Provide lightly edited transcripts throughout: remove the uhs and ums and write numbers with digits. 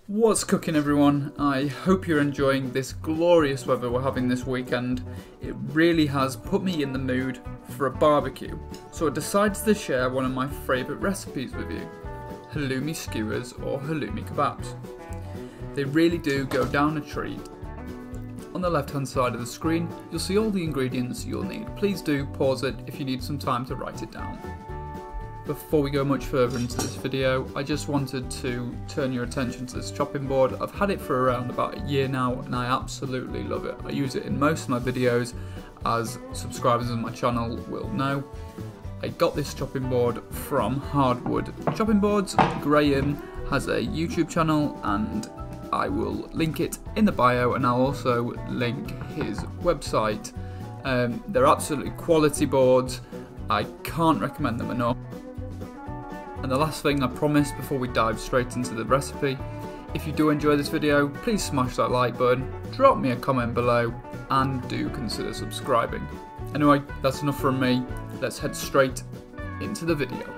What's cooking, everyone? I hope you're enjoying this glorious weather we're having this weekend. It really has put me in the mood for a barbecue, so I decided to share one of my favourite recipes with you, Halloumi Skewers or Halloumi Kebabs. They really do go down a treat. On the left hand side of the screen, you'll see all the ingredients you'll need. Please do pause it if you need some time to write it down. Before we go much further into this video, I just wanted to turn your attention to this chopping board. I've had it for around about a year now and I absolutely love it. I use it in most of my videos, as subscribers of my channel will know. I got this chopping board from Hardwood Chopping Boards. Graham has a YouTube channel and I will link it in the bio, and I'll also link his website. They're absolutely quality boards. I can't recommend them enough. And the last thing I promise before we dive straight into the recipe, if you do enjoy this video, please smash that like button, drop me a comment below, and do consider subscribing. Anyway, that's enough from me. Let's head straight into the video.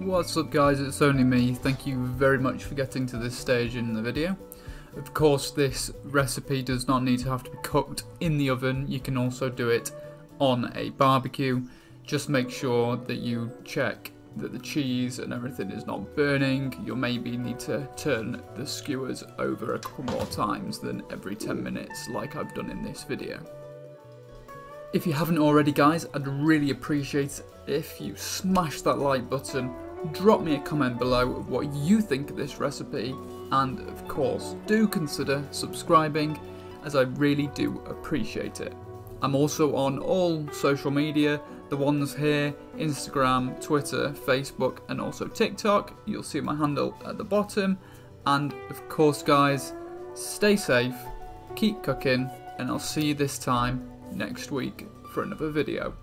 What's up guys, it's only me. Thank you very much for getting to this stage in the video. Of course, this recipe does not need to have to be cooked in the oven. You can also do it on a barbecue. Just make sure that you check that the cheese and everything is not burning. You'll maybe need to turn the skewers over a couple more times than every 10 minutes like I've done in this video. If you haven't already guys, I'd really appreciate if you smash that like button, drop me a comment below of what you think of this recipe, and of course do consider subscribing, as I really do appreciate it. I'm also on all social media, the ones here, Instagram, Twitter, Facebook and also TikTok. You'll see my handle at the bottom, and of course guys, stay safe, keep cooking, and I'll see you this time next week for another video.